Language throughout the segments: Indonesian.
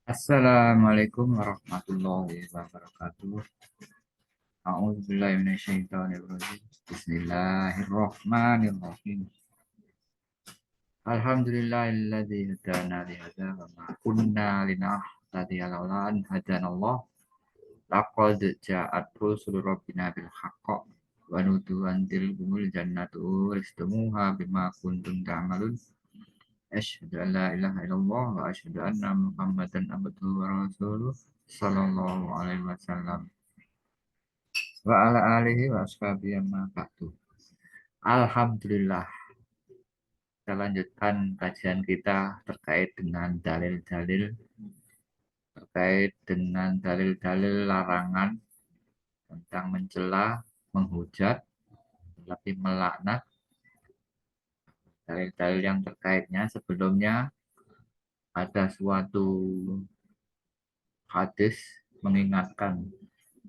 Assalamualaikum warahmatullahi wabarakatuh. A'udzubillahi minasyaitonirrajim. Bismillahirrahmanirrahim. Alhamdulillahilladzi hadana li hadza wa ma kunna linahtadiya laula an hadanallah. Laqad ja'at rusulu rabbina bil haqq wa nudu an tilkumul jannatu uristumuha bima kuntum ta'malun. Asyhadu an la ilaha illallah wa asyhadu anna Muhammadan abduhu wa rasuluh sallallahu alaihi wasallam wa ala alihi wa ashabihi amma ba'du. Alhamdulillah, kita lanjutkan kajian kita terkait dengan dalil-dalil larangan tentang mencela, menghujat, tapi melaknat. Dalil-dalil yang terkaitnya sebelumnya ada suatu hadis mengingatkan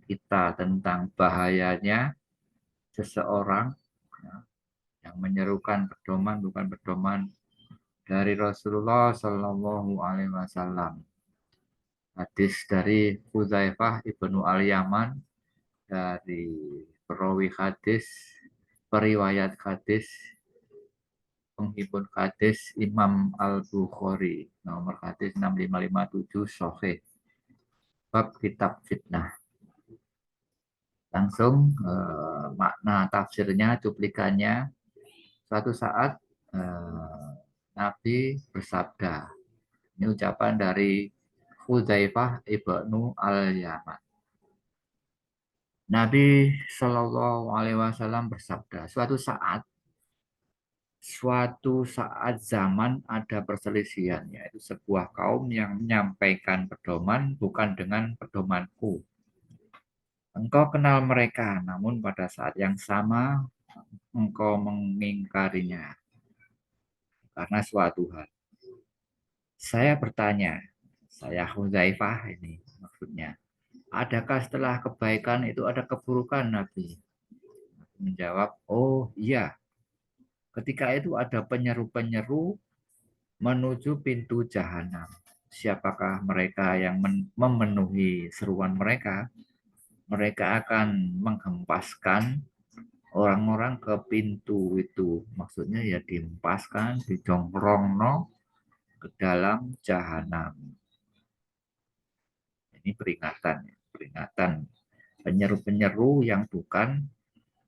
kita tentang bahayanya seseorang yang menyerukan pedoman bukan pedoman dari Rasulullah Shallallahu Alaihi Wasallam. Hadis dari Hudzaifah ibnu Al-Yaman, dari perawi hadis, periwayat hadis, penghimpun hadis Imam Al-Bukhari, nomor hadis 6557 Sahih, bab kitab fitnah. Langsung makna tafsirnya, cuplikannya. Suatu saat Nabi bersabda, ini ucapan dari Hudzaifah ibnu Al-Yaman. Nabi Shallallahu Alaihi Wasallam bersabda, suatu saat zaman ada perselisihan, yaitu sebuah kaum yang menyampaikan pedoman bukan dengan pedomanku. Engkau kenal mereka, namun pada saat yang sama engkau mengingkarinya karena suatu hal. Saya bertanya, saya Hudzaifah ini maksudnya, adakah setelah kebaikan itu ada keburukan, Nabi? Menjawab, oh iya. Ketika itu ada penyeru-penyeru menuju pintu jahanam. Siapakah mereka yang memenuhi seruan mereka? Mereka akan menghempaskan orang-orang ke pintu itu. Maksudnya ya dihempaskan, didongkrongno ke dalam jahanam. Ini peringatan penyeru-penyeru yang bukan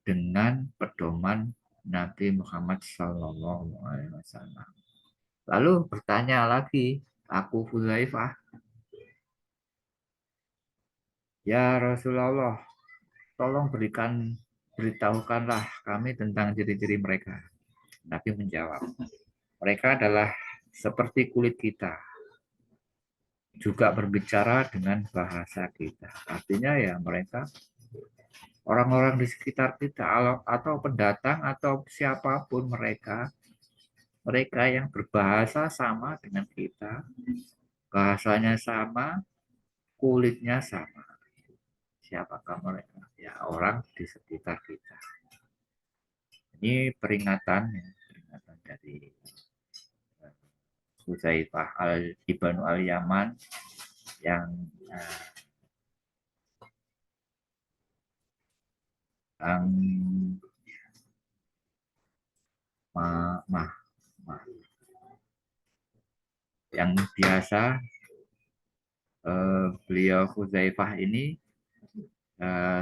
dengan pedoman Nabi Muhammad Sallallahu Alaihi Wasallam. Lalu bertanya lagi, aku Hudzaifah, ya Rasulullah, tolong beritahukanlah kami tentang ciri-ciri mereka. Nabi menjawab, mereka adalah seperti kulit kita, juga berbicara dengan bahasa kita. Artinya ya mereka orang-orang di sekitar kita atau pendatang atau siapapun mereka yang berbahasa sama dengan kita, bahasanya sama, kulitnya sama. Siapakah mereka? Ya orang di sekitar kita. Ini peringatan dari Hudzaifah ibnu Al-Yaman yang yang yang biasa beliau Hudzaifah ini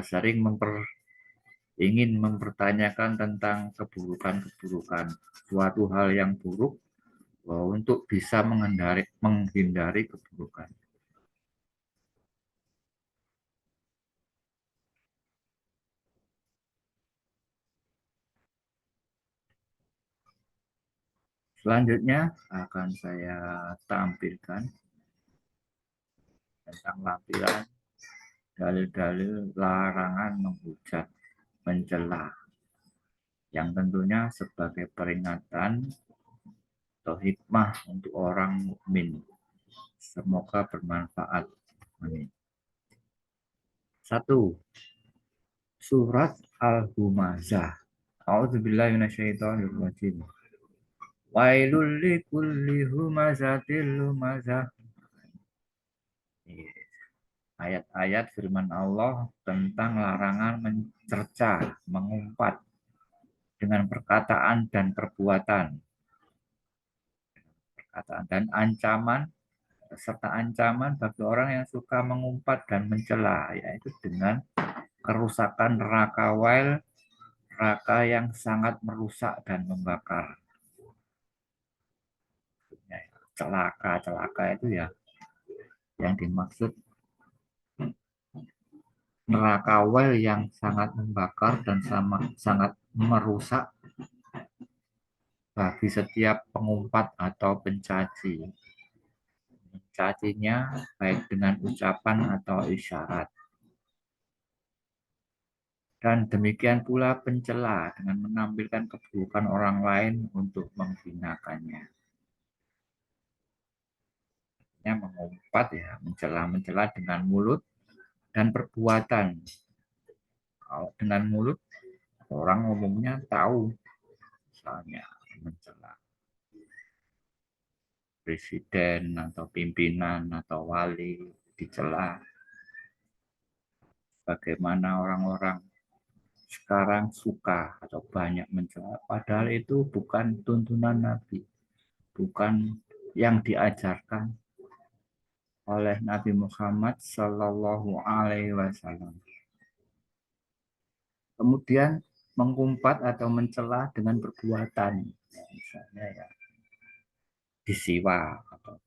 sering ingin mempertanyakan tentang keburukan-keburukan, suatu hal yang buruk untuk bisa menghindari keburukan. Selanjutnya akan saya tampilkan tentang lampiran dalil-dalil larangan menghujat, mencela, yang tentunya sebagai peringatan atau hikmah untuk orang mukmin. Semoga bermanfaat. Amin. 1. Surat Al-Humazah. A'udzubillahi minasyaitonirrajim. Wailul likulli humazatil lumazah Ayat-ayat firman Allah tentang larangan mencerca, mengumpat dengan perkataan dan perbuatan, perkataan dan ancaman serta ancaman bagi orang yang suka mengumpat dan mencela, yaitu dengan kerusakan neraka wail, neraka yang sangat merusak dan membakar. Celaka itu ya yang dimaksud neraka wail yang sangat membakar dan sangat merusak bagi setiap pengumpat atau pencaci. Mencacinya baik dengan ucapan atau isyarat. Dan demikian pula pencela dengan menampilkan keburukan orang lain untuk menghinakannya. Mengumpat ya, mencela dengan mulut dan perbuatan. Kalau dengan mulut, orang umumnya tahu, misalnya mencela presiden atau pimpinan atau wali dicela. Bagaimana orang-orang sekarang suka atau banyak mencela, padahal itu bukan tuntunan Nabi, bukan yang diajarkan oleh Nabi Muhammad Shallallahu Alaihi Wasallam. Kemudian mengumpat atau mencela dengan perbuatan, misalnya ya disiwa atau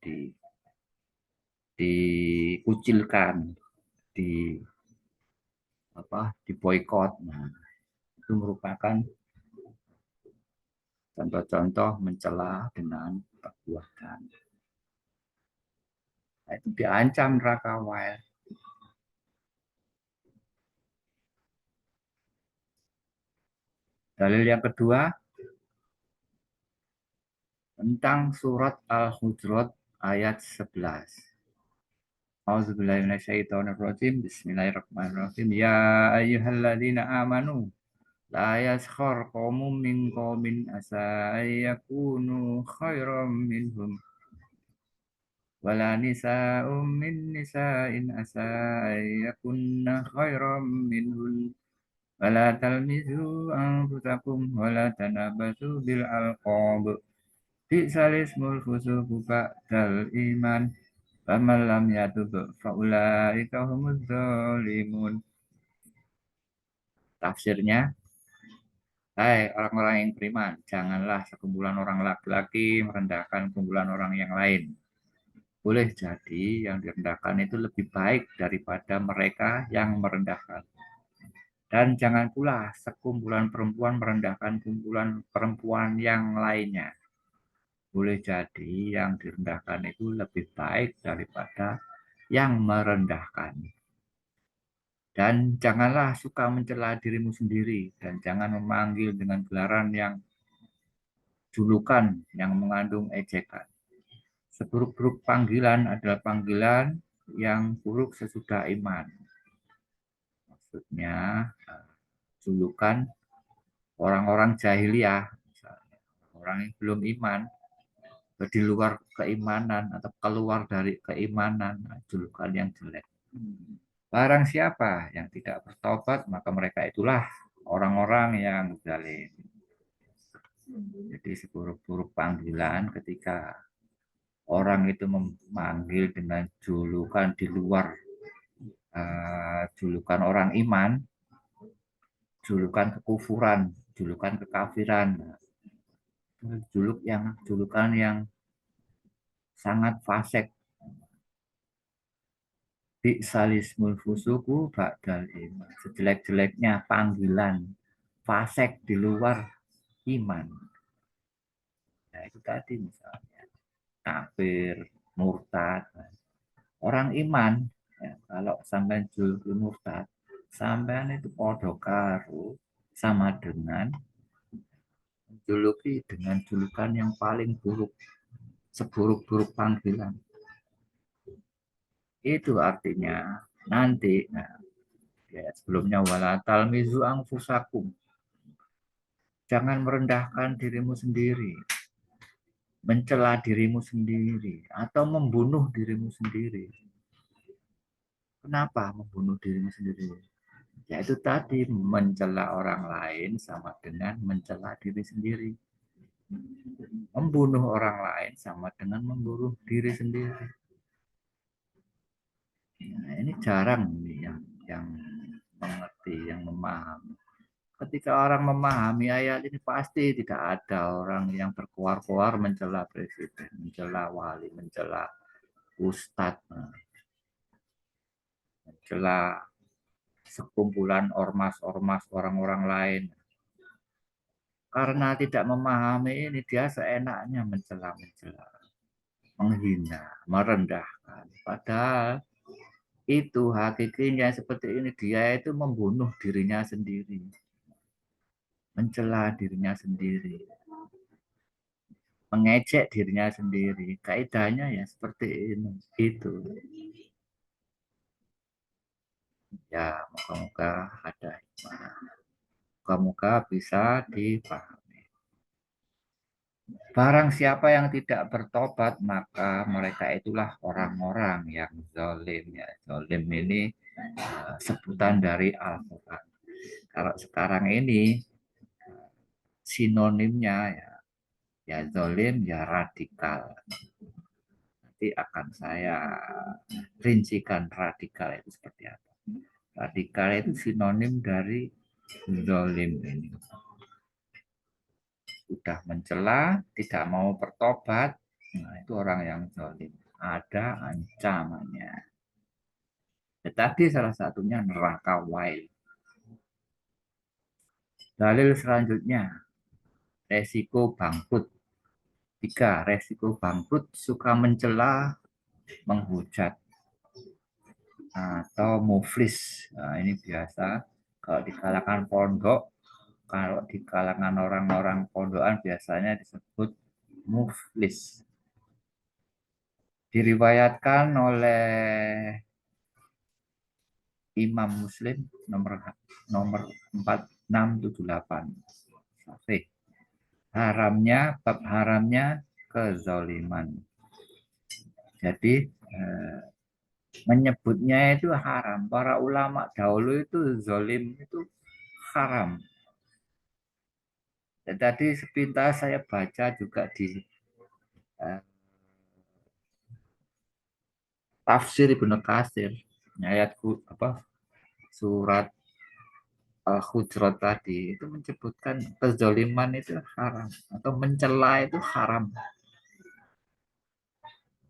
dikucilkan, di diboikot. Nah, itu merupakan contoh-contoh mencela dengan perbuatan. Nah, itu diancam neraka wail. Dalil yang kedua tentang surat Al-Hujurat ayat 11. A'udzubillahiminasyaitonirrajim. Bismillahirrahmanirrahim. Ya ayyuhalladzina amanu la yaskhar qaumun min qaumin asa ayyakunu khairam minhum wala nisa'um min nisa'in asa ayyakunna khairam minhun wala talmizu anfusakum wala tanabasu bil alqab bi'sal ismul fusuqu ba'dal iman faman lam yatub faulaika humuz zalimun. Tafsirnya, hai orang-orang yang beriman, janganlah sekumpulan orang laki-laki merendahkan kumpulan orang yang lain. Boleh jadi yang direndahkan itu lebih baik daripada mereka yang merendahkan. Dan jangan pula sekumpulan perempuan merendahkan kumpulan perempuan yang lainnya. Boleh jadi yang direndahkan itu lebih baik daripada yang merendahkan. Dan janganlah suka mencela dirimu sendiri dan jangan memanggil dengan gelaran yang julukan yang mengandung ejekan. Seburuk-buruk panggilan adalah panggilan yang buruk sesudah iman. Maksudnya julukan orang-orang jahiliyah, misalnya orang yang belum iman, di luar keimanan atau keluar dari keimanan, julukan yang jelek. Barang siapa yang tidak bertobat, maka mereka itulah orang-orang yang zalim. Jadi seburuk-buruk panggilan ketika orang itu memanggil dengan julukan di luar julukan orang iman, julukan kekufuran, julukan kekafiran, julukan yang sangat fasik. Bi'salismul fusuku ba'dal iman. Sejelek-jeleknya panggilan fasik di luar iman. Nah, itu tadi misalnya kafir, murtad. Orang iman, ya, kalau sampai juluki murtad, sampean itu podo karo sama dengan juluki dengan julukan yang paling buruk, seburuk-buruk panggilan. Itu artinya nanti, nah, ya, sebelumnya wala talmizu anfusakum. Jangan merendahkan dirimu sendiri, mencela dirimu sendiri, atau membunuh dirimu sendiri. Kenapa membunuh dirimu sendiri? Yaitu tadi mencela orang lain sama dengan mencela diri sendiri. Membunuh orang lain sama dengan membunuh diri sendiri. Nah, ini jarang nih yang mengerti, yang memahami. Ketika orang memahami ayat ini pasti tidak ada orang yang berkuar-kuar mencela presiden, mencela wali, mencela ustadz, mencela sekumpulan ormas-ormas orang-orang lain. Karena tidak memahami ini, dia seenaknya mencela-mencela, menghina, merendahkan. Padahal itu hakikinya seperti ini, dia itu membunuh dirinya sendiri, mencela dirinya sendiri, mengejek dirinya sendiri. Kaidahnya ya seperti ini. Itu. Ya, moga-moga ada hikmah. Moga-moga bisa dipahami. Barang siapa yang tidak bertobat, maka mereka itulah orang-orang yang zalim. Ya, zalim ini sebutan dari Al-Quran. Kalau sekarang ini sinonimnya ya zalim ya radikal. Nanti akan saya rincikan radikal itu seperti apa. Radikal itu sinonim dari zalim ini. Sudah mencela, tidak mau bertobat, nah itu orang yang zalim. Ada ancamannya. Tetapi salah satunya neraka wild. Dalil selanjutnya, resiko bangkrut. Tiga, resiko bangkrut suka mencela, menghujat, atau muflis. Nah, ini biasa kalau di kalangan pondok, kalau di kalangan orang-orang pondokan biasanya disebut muflis. Diriwayatkan oleh Imam Muslim nomor nomor 4678. Sahih. Bab haramnya kezaliman. Jadi menyebutnya itu haram. Para ulama dahulu itu zalim itu haram. Dan tadi sepintas saya baca juga di uh, tafsir Ibnu Katsir ayat apa surat Al-Hujurat tadi itu menyebutkan kezaliman itu haram atau mencela itu haram.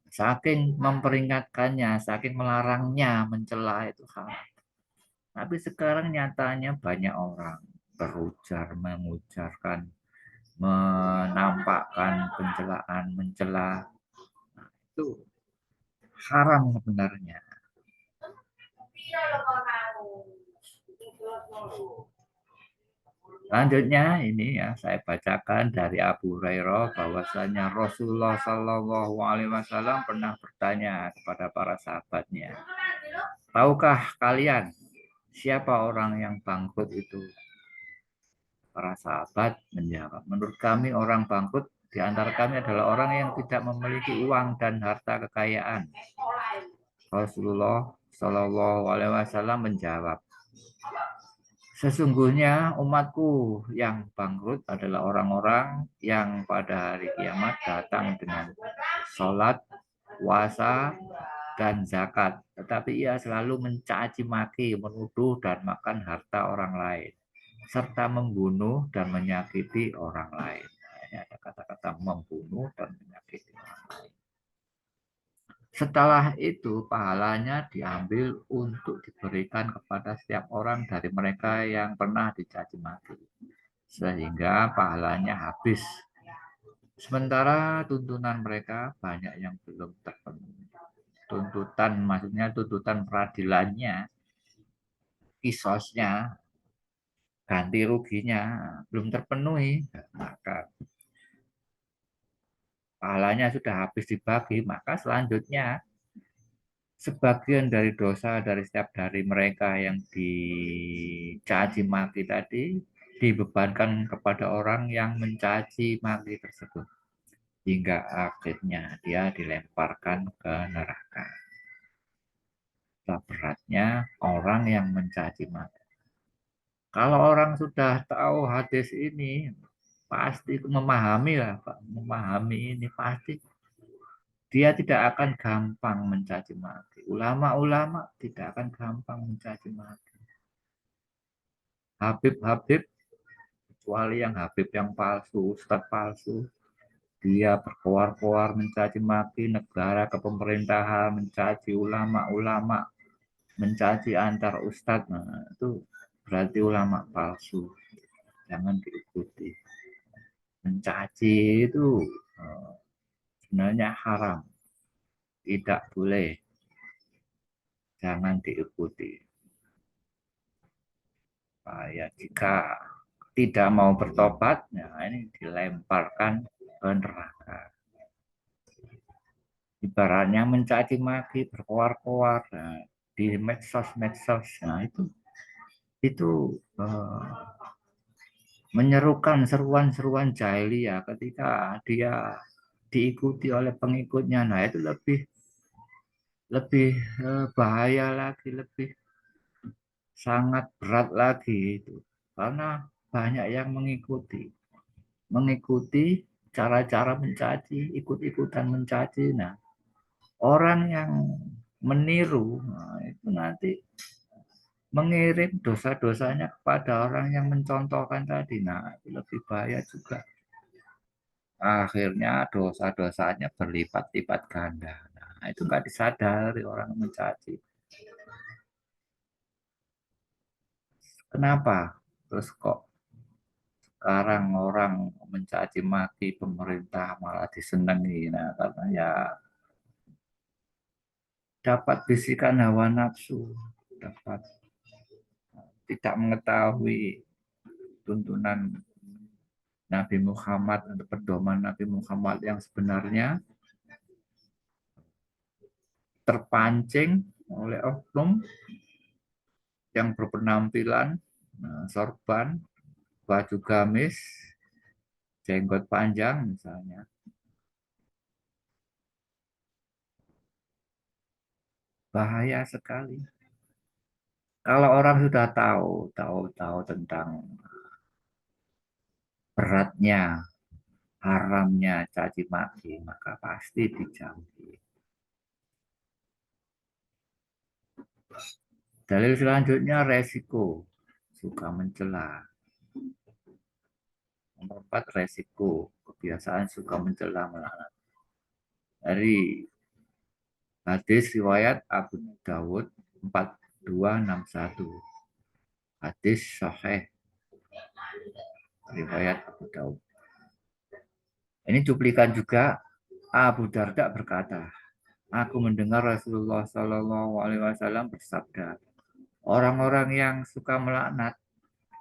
Saking memperingatkannya, saking melarangnya mencela itu haram. Tapi sekarang nyatanya banyak orang berujar, mengujarkan, menampakkan pencelaan, mencela. Nah, itu haram sebenarnya. Selanjutnya ini ya saya bacakan dari Abu Hurairah bahwasanya Rasulullah Shallallahu Alaihi Wasallam pernah bertanya kepada para sahabatnya, tahukah kalian siapa orang yang bangkrut itu? Para sahabat menjawab, menurut kami orang bangkrut di antara kami adalah orang yang tidak memiliki uang dan harta kekayaan. Rasulullah Shallallahu Alaihi Wasallam menjawab, sesungguhnya umatku yang bangkrut adalah orang-orang yang pada hari kiamat datang dengan sholat, puasa, dan zakat. Tetapi ia selalu mencaci maki, menuduh, dan makan harta orang lain. Serta membunuh dan menyakiti orang lain. Nah, ini ada kata-kata membunuh dan menyakiti orang lain. Setelah itu pahalanya diambil untuk diberikan kepada setiap orang dari mereka yang pernah dicaci maki. Sehingga pahalanya habis. Sementara tuntunan mereka banyak yang belum terpenuhi. Tuntutan maksudnya tuntutan peradilannya, kisosnya, ganti ruginya belum terpenuhi. Maka pahalanya sudah habis dibagi, maka selanjutnya sebagian dari dosa dari setiap dari mereka yang dicaci maki tadi dibebankan kepada orang yang mencaci maki tersebut hingga akhirnya dia dilemparkan ke neraka. Berat beratnya orang yang mencaci maki. Kalau orang sudah tahu hadis ini, pasti memahami lah, Pak. Memahami ini pasti dia tidak akan gampang mencaci maki. Ulama-ulama tidak akan gampang mencaci maki. Habib-habib, kecuali yang Habib yang palsu, Ustadz palsu, dia berkoar-koar mencaci maki negara ke pemerintahan, mencaci ulama-ulama, mencaci antar ustadz. Nah, itu berarti ulama palsu. Jangan diikuti. Mencaci itu sebenarnya haram. Tidak boleh. Jangan diikuti. Ya, jika tidak mau bertobat, nah ini dilemparkan ke neraka. Ibaratnya mencaci maki, berkoar-koar nah, di medsos-medsos. Nah, itu menyerukan seruan-seruan jahiliyah ketika dia diikuti oleh pengikutnya. Nah, itu lebih lebih bahaya lagi, lebih sangat berat lagi itu. Karena banyak yang mengikuti cara-cara mencaci, ikut-ikutan mencaci. Nah, orang yang meniru, nah, itu nanti mengirim dosa-dosanya kepada orang yang mencontohkan tadi. Nah, itu lebih bahaya juga. Akhirnya dosa-dosanya berlipat-lipat ganda. Nah, itu nggak disadari orang mencaci. Kenapa? Terus kok sekarang orang mencaci maki pemerintah malah disenangi? Nah, karena ya dapat bisikan hawa nafsu, dapat tidak mengetahui tuntunan Nabi Muhammad atau pedoman Nabi Muhammad yang sebenarnya, terpancing oleh oknum yang berpenampilan sorban, baju gamis, jenggot panjang misalnya. Bahaya sekali. Kalau orang sudah tahu tentang beratnya, haramnya caci maki, maka pasti dijauhi. Dalil selanjutnya resiko suka mencela. Nomor 4 resiko kebiasaan suka mencela melaknat. Dari hadis riwayat Abu Dawud 4261. Hadis sahih riwayat Abu Dawud. Ini cuplikan juga. Abu Darda berkata, aku mendengar Rasulullah Shallallahu Alaihi Wasallam bersabda, orang-orang yang suka melaknat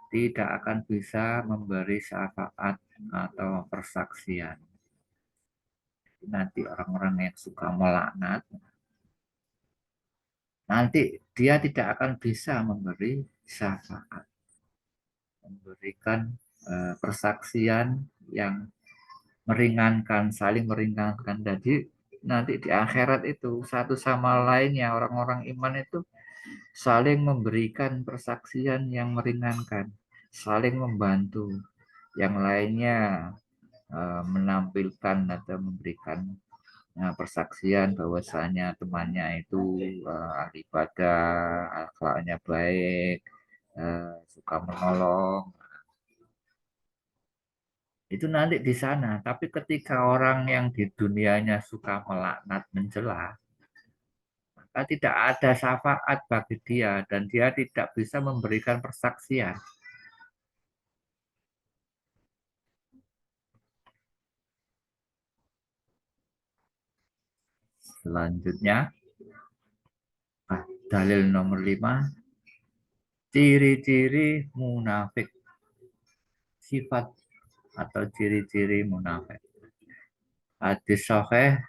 tidak akan bisa memberi syafaat atau persaksian. Nanti orang-orang yang suka melaknat, nanti dia tidak akan bisa memberi syafaat, memberikan persaksian yang meringankan, saling meringankan. Jadi nanti di akhirat itu satu sama lainnya orang-orang iman itu saling memberikan persaksian yang meringankan, saling membantu. Yang lainnya menampilkan atau memberikan persaksian bahwasanya temannya itu ahli ibadah, akhlaknya baik, suka menolong. Itu nanti di sana. Tapi ketika orang yang di dunianya suka melaknat, mencela, maka tidak ada syafaat bagi dia dan dia tidak bisa memberikan persaksian. Selanjutnya, dalil nomor 5, ciri-ciri munafik, sifat atau ciri-ciri munafik. Hadis sahih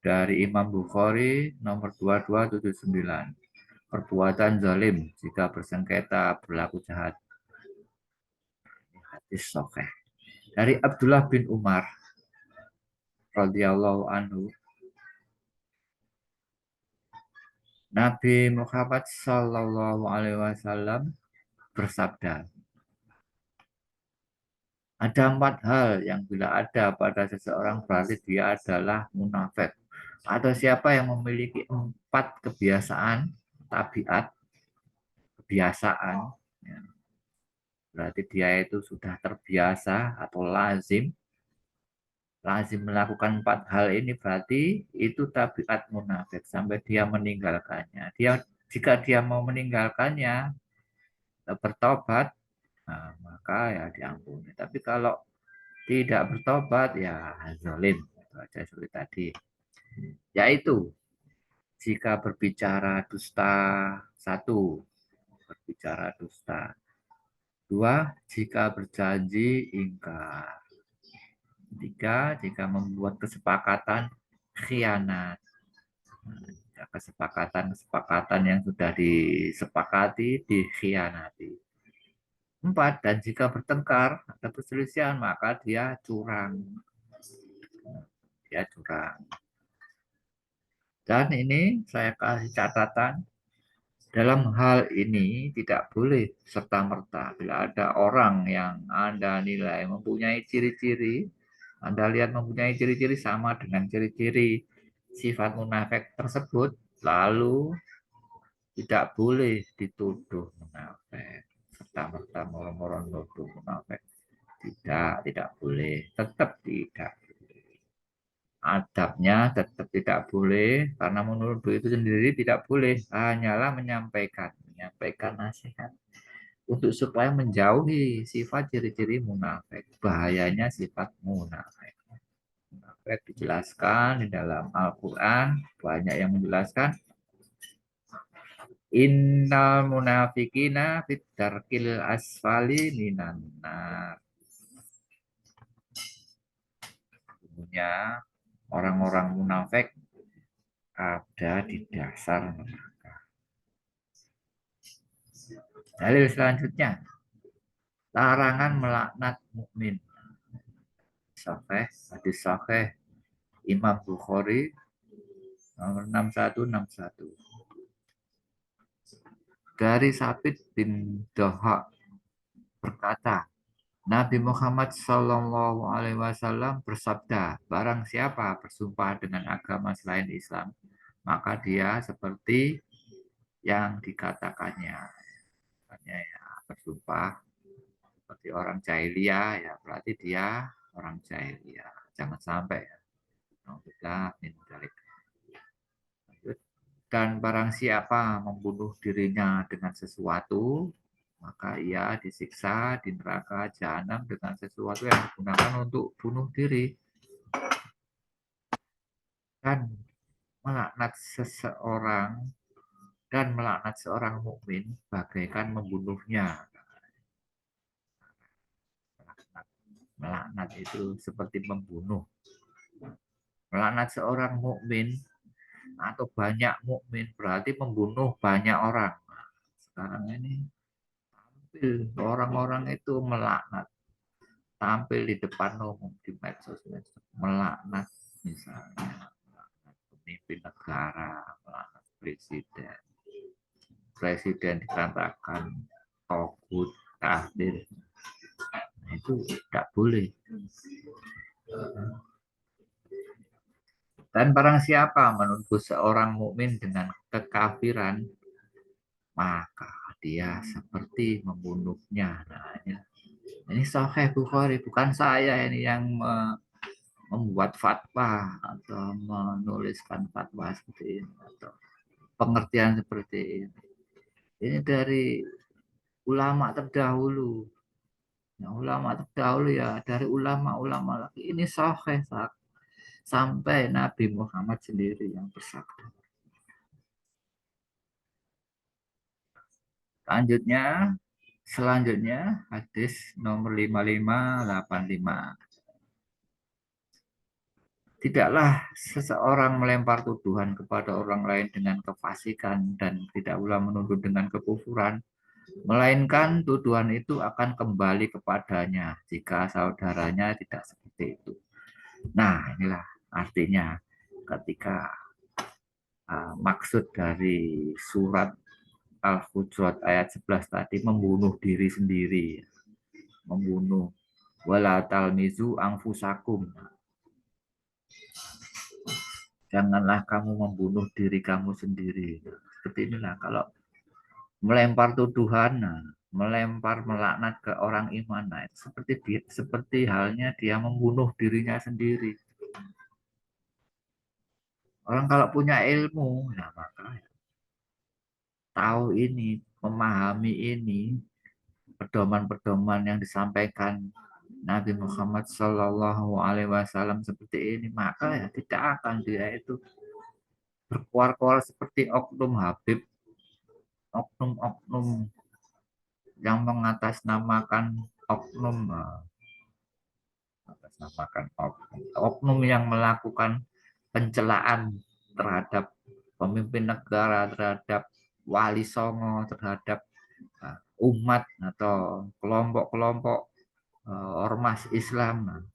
dari Imam Bukhari nomor 2279. Perbuatan zalim jika bersengketa berlaku jahat. Hadis sahih. Dari Abdullah bin Umar radhiyallahu anhu, Nabi Muhammad Shallallahu Alaihi Wasallam bersabda, ada 4 hal yang bila ada pada seseorang berarti dia adalah munafik. Atau siapa yang memiliki 4 kebiasaan, tabiat, kebiasaan, ya, berarti dia itu sudah terbiasa atau lazim melakukan 4 hal ini berarti itu tabiat munafik sampai dia meninggalkannya. Jika dia mau meninggalkannya, bertobat, nah, maka ya diampuni. Tapi kalau tidak bertobat ya zalim. Itu aja seperti tadi. Yaitu jika berbicara dusta, satu, berbicara dusta. Dua, jika berjanji ingkar. Tiga, jika membuat kesepakatan khianat. Kesepakatan-kesepakatan yang sudah disepakati dikhianati. 4, dan jika bertengkar atau perselisihan maka dia curang. Dia curang. Dan ini saya kasih catatan, dalam hal ini tidak boleh serta-merta bila ada orang yang Anda nilai mempunyai ciri-ciri, Anda lihat mempunyai ciri-ciri sama dengan ciri-ciri sifat munafik tersebut, lalu tidak boleh dituduh munafik. Serta-merta moro-moro nuduh munafik. Tidak boleh, tetap tidak. Adabnya tetap tidak boleh, karena menuduh itu sendiri tidak boleh, hanyalah menyampaikan nasihat untuk supaya menjauhi sifat ciri-ciri munafik, bahayanya sifat munafik. Munafik dijelaskan di dalam Al-Quran, banyak yang menjelaskan innal munafikina fit darkil asfali minan nar. Sesungguhnya orang-orang munafik ada di dasar neraka. Dalil selanjutnya, larangan melaknat mukmin. Sahih, hadis sahih Imam Bukhari nomor 6161. Dari Sabit bin Dahak berkata, Nabi Muhammad Shallallahu Alaihi Wasallam bersabda, barang siapa bersumpah dengan agama selain Islam, maka dia seperti yang dikatakannya. Makanya ya, bersumpah seperti orang jahiliyah, ya berarti dia orang jahiliyah. Jangan sampai ya. Dan barang siapa membunuh dirinya dengan sesuatu, maka ia disiksa di neraka jahanam dengan sesuatu yang digunakan untuk bunuh diri. Dan melaknat seseorang dan melaknat seorang mukmin bagaikan membunuhnya. Melaknat itu seperti membunuh. Melaknat seorang mukmin atau banyak mukmin berarti membunuh banyak orang. Sekarang ini orang-orang itu melaknat, tampil di depan umum di medsos, melaknat misalnya melaknat pemimpin negara, melaknat presiden. Presiden dikatakan togut, kafir, itu tidak boleh. Dan barang siapa menuduh seorang mukmin dengan kekafiran, maka dia seperti membunuhnya. Nah, ini Sahih Bukhari, bukan saya ini yang membuat fatwa atau menuliskan fatwa seperti ini atau pengertian seperti ini. Ini dari ulama terdahulu. Nah, ulama terdahulu ya dari ulama-ulama lagi. Ini sahih sampai Nabi Muhammad sendiri yang bersabda. Selanjutnya hadis nomor 5585. Tidaklah seseorang melempar tuduhan kepada orang lain dengan kefasikan dan tidak pula menuduh dengan kekufuran, melainkan tuduhan itu akan kembali kepadanya jika saudaranya tidak seperti itu. Nah, inilah artinya ketika maksud dari surat Al-Hujurat ayat 11 tadi membunuh diri sendiri, membunuh wala talmizu anfusakum. Janganlah kamu membunuh diri kamu sendiri. Seperti inilah kalau melempar tuduhan, melempar melaknat ke orang iman, nah, seperti halnya dia membunuh dirinya sendiri. Orang kalau punya ilmu, nah maka tahu ini, memahami ini, pedoman-pedoman yang disampaikan Nabi Muhammad Shallallahu Alaihi Wasallam seperti ini, maka ya tidak akan dia itu berkuar-kuar seperti oknum Habib, oknum-oknum yang mengatasnamakan oknum, oknum yang melakukan pencelaan terhadap pemimpin negara, terhadap wali songo, terhadap umat atau kelompok-kelompok ormas Islam.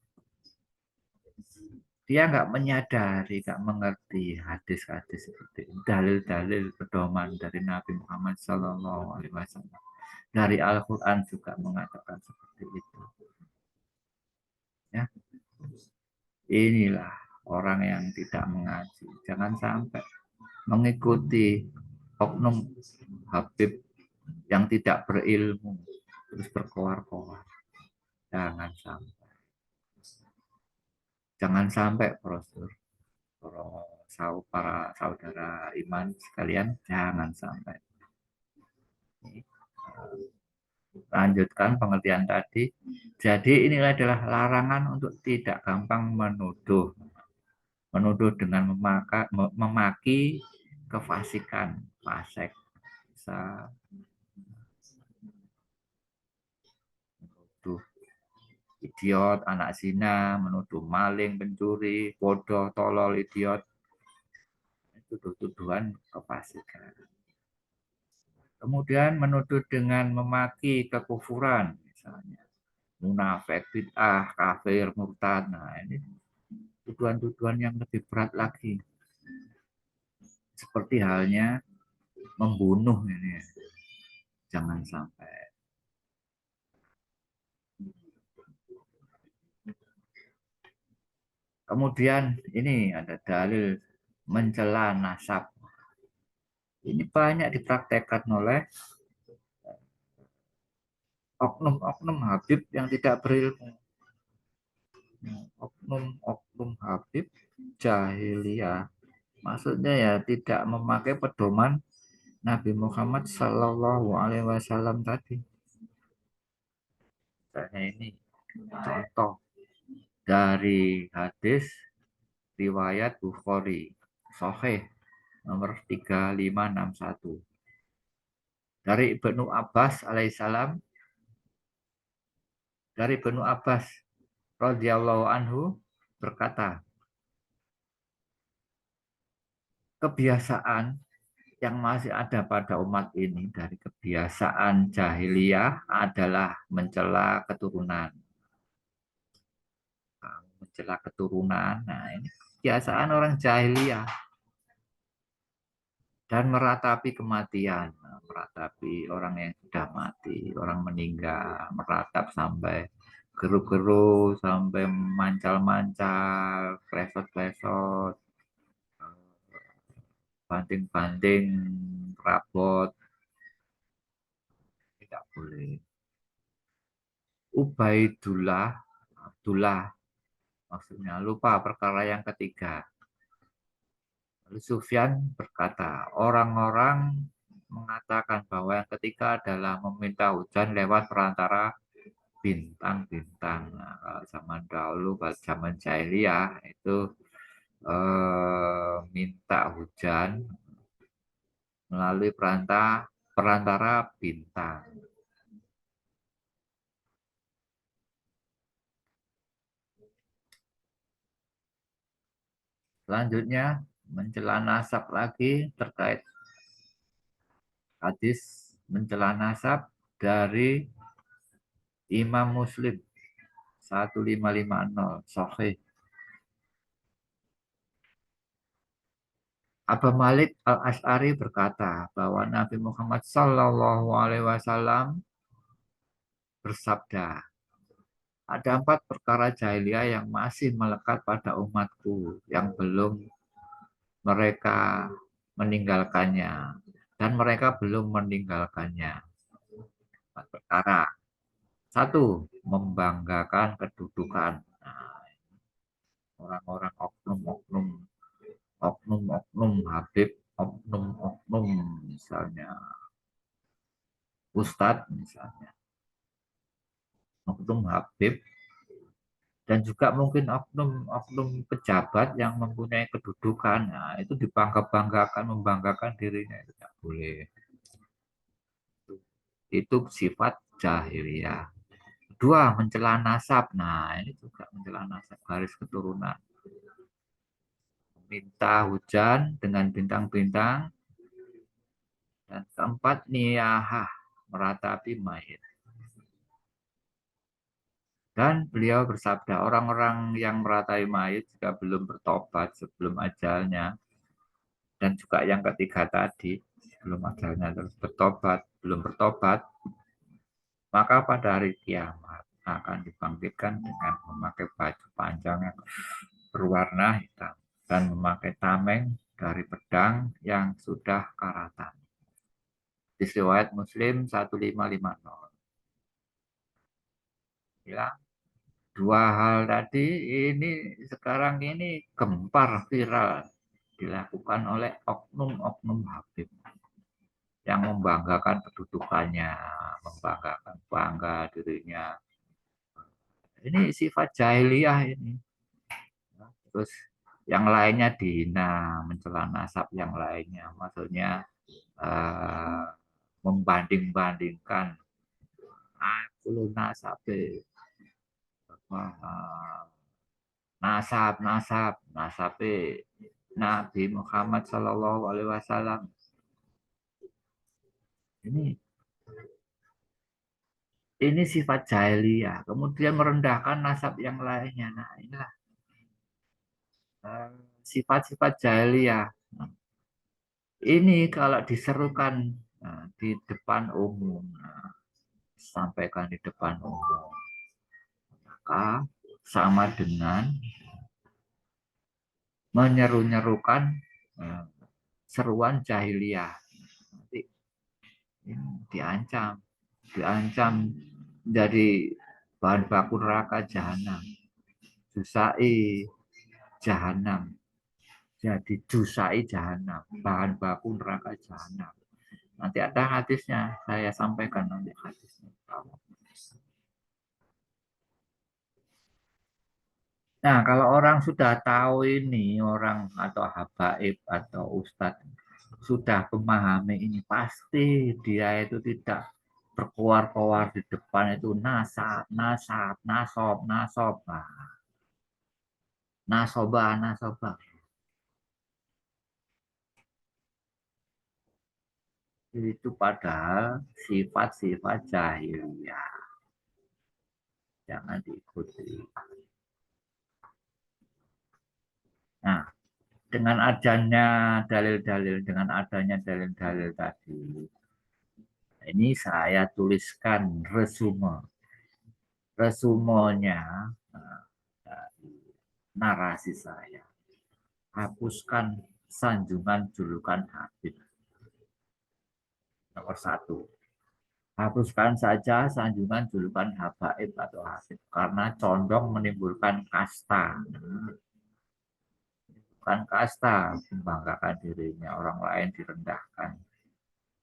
Dia nggak menyadari, nggak mengerti hadis-hadis seperti dalil-dalil pedoman dari Nabi Muhammad SAW. Dari Al-Quran juga mengatakan seperti itu. Ya, inilah orang yang tidak mengaji. Jangan sampai mengikuti oknum Habib yang tidak berilmu terus berkoar-koar. Jangan sampai. Jangan sampai, Profesor. Para saudara iman sekalian, jangan sampai. Lanjutkan pengertian tadi. Jadi inilah adalah larangan untuk tidak gampang menuduh. Menuduh dengan memaki kefasikan, fasek. Bisa menuduh idiot, anak zina, menuduh maling, pencuri, bodoh, tolol, idiot. Tuduh-tuduhan kefasikan. Kemudian menuduh dengan memaki kekufuran, misalnya munafik, bid'ah, kafir, murtad. Nah, ini tuduhan-tuduhan yang lebih berat lagi. Seperti halnya membunuh ini. Jangan sampai. Kemudian ini ada dalil mencela nasab. Ini banyak dipraktekkan oleh oknum-oknum Habib yang tidak berilmu. Oknum-oknum Habib jahiliyah. Maksudnya ya tidak memakai pedoman Nabi Muhammad Sallallahu Alaihi Wasallam tadi. Misalnya ini contoh dari hadis riwayat Bukhari Sahih nomor 3561 dari Ibnu Abbas alaihissalam, dari Ibnu Abbas radhiyallahu anhu berkata, kebiasaan yang masih ada pada umat ini dari kebiasaan jahiliyah adalah mencela keturunan. Mencela keturunan, nah ini kebiasaan orang jahiliyah. Dan meratapi kematian, meratapi orang yang sudah mati, orang meninggal, meratap sampai geru-geru, sampai mancal-mancal, klesot-klesot, banting-banting, rabot, tidak boleh. Ubaidullah, Abdullah, maksudnya lupa perkara yang ketiga. Lalu Sufyan berkata, orang-orang mengatakan bahwa yang ketiga adalah meminta hujan lewat perantara bintang-bintang. Nah, kalau zaman dahulu, kalau zaman jahiliyah itu minta hujan melalui perantara bintang. Selanjutnya mencela nasab lagi terkait hadis mencela nasab dari Imam Muslim 1550 Sahih. Abu Malik Al-Asy'ari berkata bahwa Nabi Muhammad Sallallahu Alaihi Wasallam bersabda, ada 4 perkara jahiliyah yang masih melekat pada umatku yang belum mereka meninggalkannya dan mereka belum meninggalkannya. 4 perkara. Satu, membanggakan kedudukan. Nah, orang-orang oknum Habib, oknum misalnya Ustadz misalnya, oknum Habib, dan juga mungkin oknum pejabat yang mempunyai kedudukan. Nah, itu dibangga-banggakan, membanggakan dirinya itu tidak boleh. Itu sifat jahiliyah. Dua, mencela nasab. Nah, ini juga mencela nasab, garis keturunan. Minta hujan dengan bintang-bintang. Dan keempat, niyahah, meratapi mayit. Dan beliau bersabda, orang-orang yang meratai mayit jika belum bertobat sebelum ajalnya, dan juga yang ketiga tadi, sebelum ajalnya terus bertobat, belum bertobat, maka pada hari kiamat akan dibangkitkan dengan memakai baju panjang yang berwarna hitam dan memakai tameng dari pedang yang sudah karatan. Di riwayat Muslim 1550. Ya, dua hal tadi ini sekarang ini gempar viral dilakukan oleh oknum-oknum Habib yang membanggakan kedudukannya, membanggakan bangga dirinya. Ini sifat jahiliyah ini. Terus yang lainnya dihina, mencela nasab yang lainnya. Maksudnya eh, membanding-bandingkan aku nasab nasab Nabi Muhammad Shallallahu Alaihi Wasallam ini sifat jahiliyah, kemudian merendahkan nasab yang lainnya. Nah, inilah sifat-sifat jahiliyah. Nah, ini kalau diserukan di depan umum, sampaikan di depan umum, maka sama dengan menyeru-nyerukan seruan jahiliyah. Nanti diancam, jadi bahan baku neraka jahanam, jusai jahanam, jadi jusai jahanam, bahan baku neraka jahanam. Nanti ada hadisnya, saya sampaikan nanti hadisnya. Nah, kalau orang sudah tahu ini, orang atau habaib atau ustadz sudah memahami ini, pasti dia itu tidak berkuar-kuar di depan itu nasab, nasab, nasob, nasob, nasoba, nasoba. Itu padahal sifat-sifat jahiliyah. Jangan diikuti. Nah, dengan adanya dalil-dalil, dengan adanya dalil-dalil tadi, ini saya tuliskan resume. Resumenya narasi saya. Hapuskan sanjungan julukan Habib. Nomor 1. Hapuskan saja sanjungan julukan habaib atau Habib karena condong menimbulkan kasta. Bukan kasta, membanggakan dirinya, orang lain direndahkan,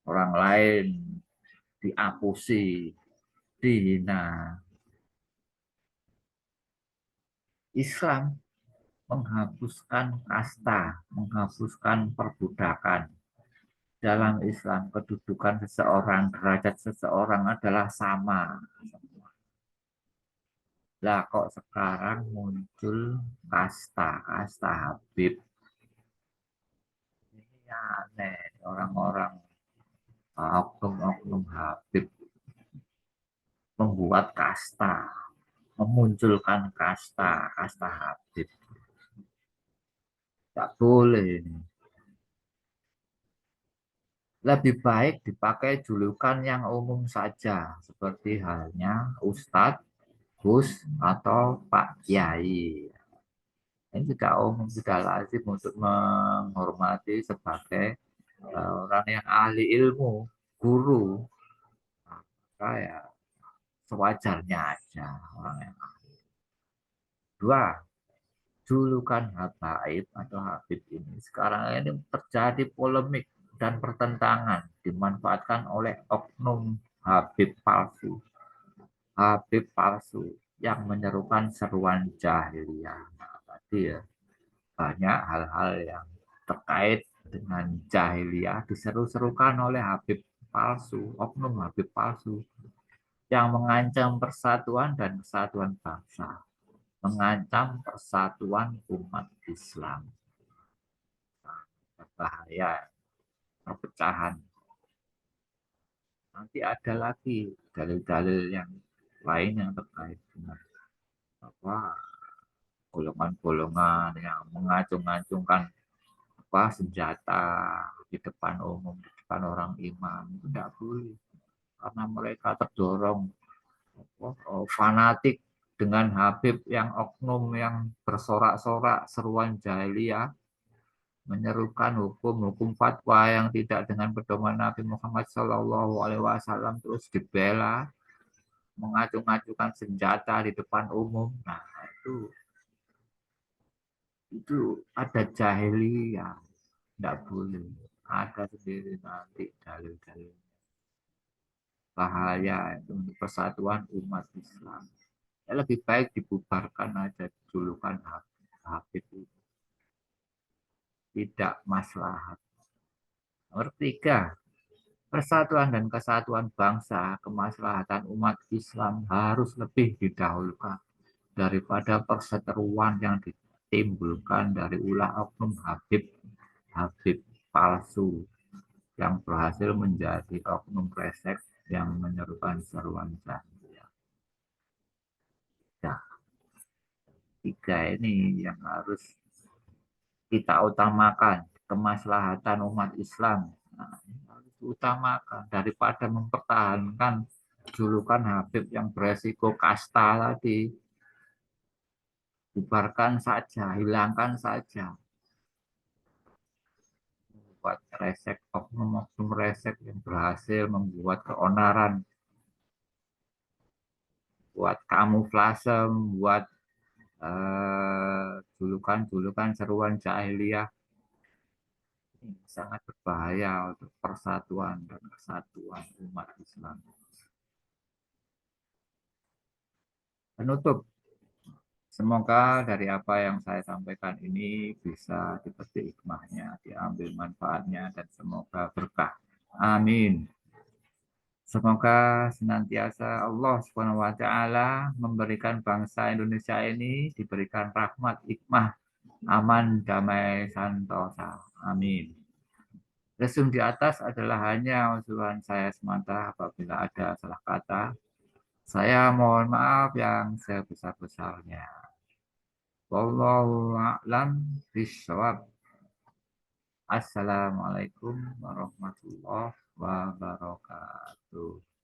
orang lain diapusi, dihina. Islam menghapuskan kasta, menghapuskan perbudakan. Dalam Islam, kedudukan seseorang, derajat seseorang adalah sama. Lah kok sekarang muncul kasta, kasta Habib. Ini aneh, orang-orang oknum-oknum Habib membuat kasta, memunculkan kasta, kasta Habib. Tak boleh ini. Lebih baik dipakai julukan yang umum saja, seperti halnya Ustadz, Gus, atau Pak Kiai. Ini sudah umum, sudah lazim untuk menghormati sebagai orang yang ahli ilmu, guru. Nah, maka ya sewajarnya aja orang yang dua. Julukan Habaib atau Habib ini sekarang ini terjadi polemik dan pertentangan dimanfaatkan oleh oknum Habib palsu. Habib palsu yang menyerukan seruan jahiliyah. Nah, tadi ya banyak hal-hal yang terkait dengan jahiliyah diseru-serukan oleh Habib palsu, oknum Habib palsu yang mengancam persatuan dan kesatuan bangsa, mengancam persatuan umat Islam. Berbahaya, perpecahan. Nanti ada lagi dalil-dalil yang lain yang terkait dengan apa golongan-golongan yang mengacung-acungkan apa senjata di depan umum, di depan orang imam, itu tidak boleh karena mereka terdorong fanatik dengan Habib yang oknum yang bersorak-sorak seruan jahiliyah, menyerukan hukum-hukum fatwa yang tidak dengan pedoman Nabi Muhammad SAW, terus dibela, mengacung-acungkan senjata di depan umum. Nah, itu ada jahiliyah, tidak boleh. Ada sendiri nanti dalil-dalil bahaya itu untuk persatuan umat Islam. Ya, lebih baik dibubarkan aja julukan Habib itu. Tidak maslahat. Nomor tiga, persatuan dan kesatuan bangsa, kemaslahatan umat Islam harus lebih didahulukan daripada perseteruan yang ditimbulkan dari ulah oknum Habib palsu yang berhasil menjadi oknum resek yang menyerukan seruan jahiliyah. Nah, tiga ini yang harus kita utamakan, kemaslahatan umat Islam. Nah, harus utamakan daripada mempertahankan julukan Habib yang beresiko kasta tadi. Bubarkan saja, hilangkan saja. Buat resek, oknum-oknum resek yang berhasil membuat keonaran, buat kamuflase, buat julukan-julukan seruan jahiliyah. Ini sangat berbahaya untuk persatuan dan kesatuan umat Islam. Penutup, semoga dari apa yang saya sampaikan ini bisa dipetik hikmahnya, diambil manfaatnya, dan semoga berkah. Amin. Semoga senantiasa Allah Subhanahu wa taala memberikan bangsa Indonesia ini diberikan rahmat, hikmah, aman, damai, santosa. Amin. Resume di atas adalah hanya usulan saya semata. Apabila ada salah kata, saya mohon maaf yang sebesar-besarnya. Wallahu a'lam bishawab. Assalamualaikum warahmatullahi wabarakatuh.